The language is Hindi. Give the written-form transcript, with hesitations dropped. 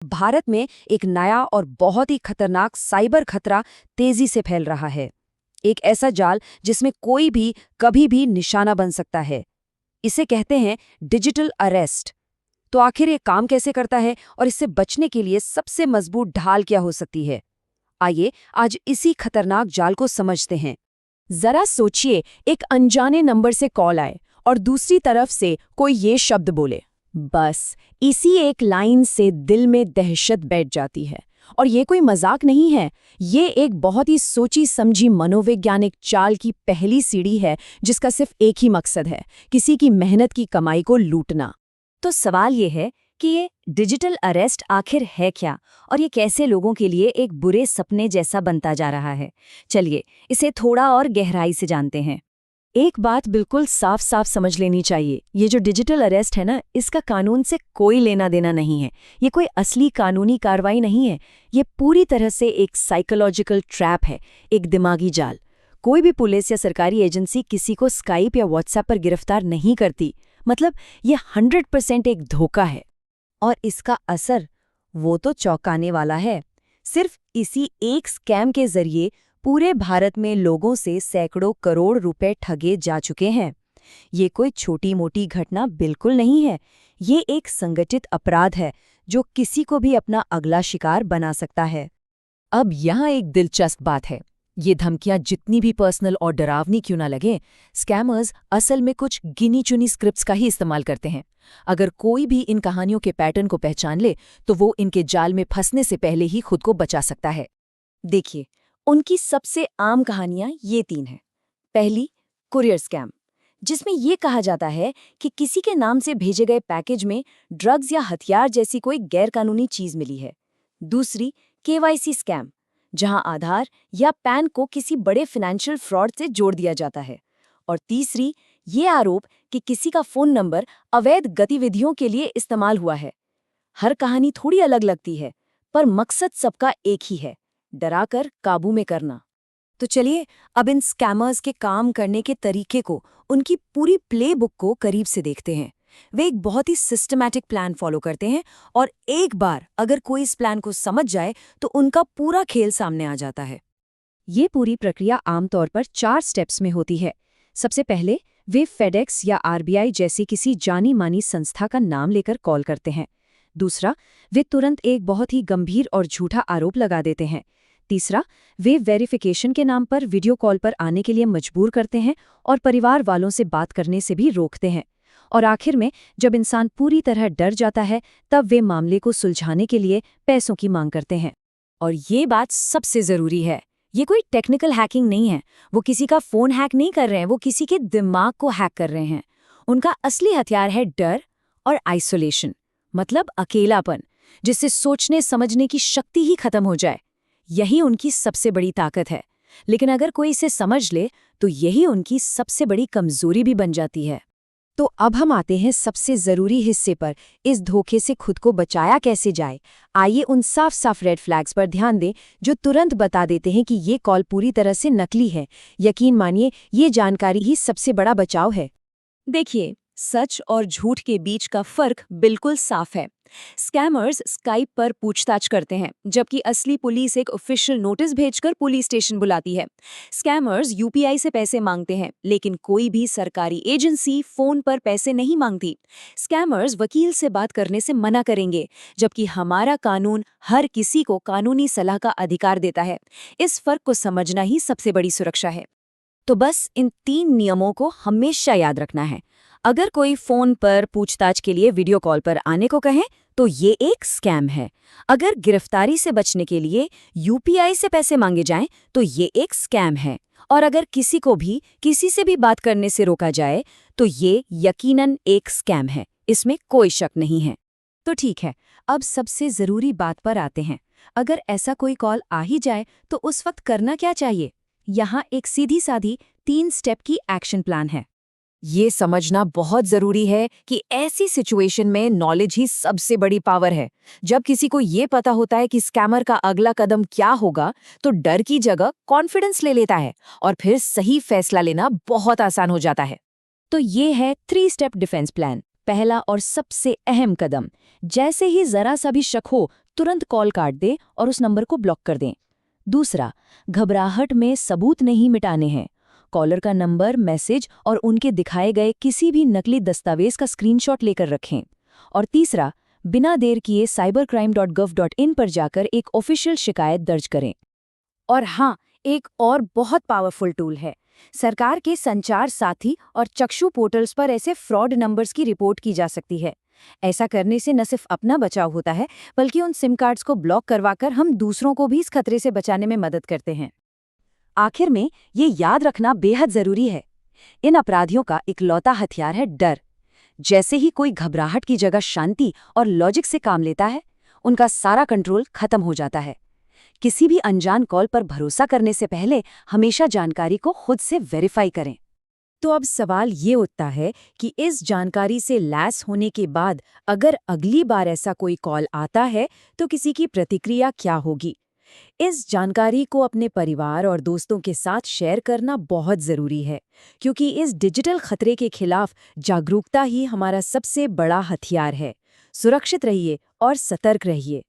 भारत में एक नया और बहुत ही खतरनाक साइबर खतरा तेजी से फैल रहा है। एक ऐसा जाल जिसमें कोई भी कभी भी निशाना बन सकता है। इसे कहते हैं डिजिटल अरेस्ट। तो आखिर ये काम कैसे करता है और इससे बचने के लिए सबसे मजबूत ढाल क्या हो सकती है? आइए आज इसी खतरनाक जाल को समझते हैं। जरा सोचिए, एक अनजाने नंबर से कॉल आए और दूसरी तरफ से कोई ये शब्द बोले। बस इसी एक लाइन से दिल में दहशत बैठ जाती है। और ये कोई मजाक नहीं है, ये एक बहुत ही सोची समझी मनोवैज्ञानिक चाल की पहली सीढ़ी है, जिसका सिर्फ एक ही मकसद है, किसी की मेहनत की कमाई को लूटना। तो सवाल ये है कि ये डिजिटल अरेस्ट आखिर है क्या और ये कैसे लोगों के लिए एक बुरे सपने जैसा बनता जा रहा है। चलिए इसे थोड़ा और गहराई से जानते हैं। एक बात बिल्कुल साफ साफ समझ लेनी चाहिए, ये जो डिजिटल अरेस्ट है ना, इसका कानून से कोई लेना देना नहीं है। ये कोई असली कानूनी कार्रवाई नहीं है। ये पूरी तरह से एक साइकोलॉजिकल ट्रैप है, एक दिमागी जाल। कोई भी पुलिस या सरकारी एजेंसी किसी को स्काइप या व्हाट्सएप पर गिरफ्तार नहीं करती। मतलब ये 100% एक धोखा है। और इसका असर वो तो चौंकाने वाला है। सिर्फ इसी एक स्कैम के जरिए पूरे भारत में लोगों से सैकड़ों करोड़ रुपए ठगे जा चुके हैं। ये कोई छोटी मोटी घटना बिल्कुल नहीं है। ये एक संगठित अपराध है जो किसी को भी अपना अगला शिकार बना सकता है। अब यहाँ एक दिलचस्प बात है। ये धमकियां जितनी भी पर्सनल और डरावनी क्यों ना लगें, स्कैमर्स असल में कुछ गिनी चुनी स्क्रिप्ट्स का ही इस्तेमाल करते हैं। अगर कोई भी इन कहानियों के पैटर्न को पहचान ले तो वो इनके जाल में फंसने से पहले ही खुद को बचा सकता है। देखिए, उनकी सबसे आम कहानियां ये 3 हैं। पहली, कुरियर स्कैम, जिसमें ये कहा जाता है कि किसी के नाम से भेजे गए पैकेज में ड्रग्स या हथियार जैसी कोई गैरकानूनी चीज मिली है। दूसरी, केवाईसी स्कैम, जहां आधार या पैन को किसी बड़े फाइनेंशियल फ्रॉड से जोड़ दिया जाता है। और तीसरी, ये आरोप कि किसी का फोन नंबर अवैध गतिविधियों के लिए इस्तेमाल हुआ है। हर कहानी थोड़ी अलग लगती है, पर मकसद सबका एक ही है, डराकर काबू में करना। तो चलिए अब इन स्कैमर्स के काम करने के तरीके को, उनकी पूरी प्लेबुक को करीब से देखते हैं। वे एक बहुत ही सिस्टमैटिक प्लान फॉलो करते हैं और एक बार अगर कोई इस प्लान को समझ जाए तो उनका पूरा खेल सामने आ जाता है। ये पूरी प्रक्रिया आमतौर पर 4 स्टेप्स में होती है। सबसे पहले वे फेडेक्स या आरबीआई जैसी किसी जानी मानी संस्था का नाम लेकर कॉल करते हैं। दूसरा, वे तुरंत एक बहुत ही गंभीर और झूठा आरोप लगा देते हैं। तीसरा, वे वेरिफिकेशन के नाम पर वीडियो कॉल पर आने के लिए मजबूर करते हैं और परिवार वालों से बात करने से भी रोकते हैं। और आखिर में जब इंसान पूरी तरह डर जाता है, तब वे मामले को सुलझाने के लिए पैसों की मांग करते हैं। और ये बात सबसे जरूरी है, ये कोई टेक्निकल हैकिंग नहीं है। वो किसी का फोन हैक नहीं कर रहे हैं, वो किसी के दिमाग को हैक कर रहे हैं। उनका असली हथियार है डर और आइसोलेशन, मतलब अकेलापन, जिससे सोचने समझने की शक्ति ही खत्म हो जाए। यही उनकी सबसे बड़ी ताकत है। लेकिन अगर कोई इसे समझ ले तो यही उनकी सबसे बड़ी कमजोरी भी बन जाती है। तो अब हम आते हैं सबसे जरूरी हिस्से पर, इस धोखे से खुद को बचाया कैसे जाए। आइए उन साफ साफ रेड फ्लैग्स पर ध्यान दें जो तुरंत बता देते हैं कि ये कॉल पूरी तरह से नकली है। यकीन मानिए, ये जानकारी ही सबसे बड़ा बचाव है। देखिए, सच और झूठ के बीच का फर्क बिल्कुल साफ है। स्कैमर्स स्काइप पर पूछताछ करते हैं, जबकि असली पुलिस एक ऑफिशियल नोटिस भेजकर पुलिस स्टेशन बुलाती है। स्कैमर्स यूपीआई से पैसे मांगते हैं, लेकिन कोई भी सरकारी एजेंसी फोन पर पैसे नहीं मांगती। स्कैमर्स वकील से बात करने से मना करेंगे, जबकि हमारा कानून हर किसी को कानूनी सलाह का अधिकार देता है। इस फर्क को समझना ही सबसे बड़ी सुरक्षा है। तो बस इन 3 नियमों को हमेशा याद रखना है। अगर कोई फोन पर पूछताछ के लिए वीडियो कॉल पर आने को कहे तो ये एक स्कैम है। अगर गिरफ्तारी से बचने के लिए यूपीआई से पैसे मांगे जाएं तो ये एक स्कैम है। और अगर किसी को भी किसी से भी बात करने से रोका जाए तो ये यकीनन एक स्कैम है, इसमें कोई शक नहीं है। तो ठीक है, अब सबसे जरूरी बात पर आते हैं। अगर ऐसा कोई कॉल आ ही जाए तो उस वक्त करना क्या चाहिए? यहाँ एक सीधी साधी 3 स्टेप की एक्शन प्लान है। ये समझना बहुत जरूरी है कि ऐसी सिचुएशन में नॉलेज ही सबसे बड़ी पावर है। जब किसी को ये पता होता है कि स्कैमर का अगला कदम क्या होगा, तो डर की जगह कॉन्फिडेंस ले लेता है और फिर सही फैसला लेना बहुत आसान हो जाता है। तो ये है 3 स्टेप डिफेंस प्लान। पहला और सबसे अहम कदम, जैसे ही जरा सा भी शक हो तुरंत कॉल काट दें और उस नंबर को ब्लॉक कर दें। दूसरा, घबराहट में सबूत नहीं मिटाने हैं। कॉलर का नंबर, मैसेज और उनके दिखाए गए किसी भी नकली दस्तावेज का स्क्रीनशॉट लेकर रखें। और तीसरा, बिना देर किए cybercrime.gov.in पर जाकर एक ऑफिशियल शिकायत दर्ज करें। और हाँ, एक और बहुत पावरफुल टूल है। सरकार के संचार साथी और चक्षु पोर्टल्स पर ऐसे फ्रॉड नंबर्स की रिपोर्ट की जा सकती है। ऐसा करने से न सिर्फ अपना बचाव होता है, बल्कि उन सिम कार्ड्स को ब्लॉक करवाकर हम दूसरों को भी इस खतरे से बचाने में मदद करते हैं। आखिर में ये याद रखना बेहद जरूरी है, इन अपराधियों का इकलौता हथियार है डर। जैसे ही कोई घबराहट की जगह शांति और लॉजिक से काम लेता है, उनका सारा कंट्रोल खत्म हो जाता है। किसी भी अनजान कॉल पर भरोसा करने से पहले हमेशा जानकारी को खुद से वेरीफाई करें। तो अब सवाल ये उठता है कि इस जानकारी से लैस होने के बाद अगर अगली बार ऐसा कोई कॉल आता है तो किसी की प्रतिक्रिया क्या होगी? इस जानकारी को अपने परिवार और दोस्तों के साथ शेयर करना बहुत ज़रूरी है, क्योंकि इस डिजिटल खतरे के खिलाफ जागरूकता ही हमारा सबसे बड़ा हथियार है। सुरक्षित रहिए और सतर्क रहिए।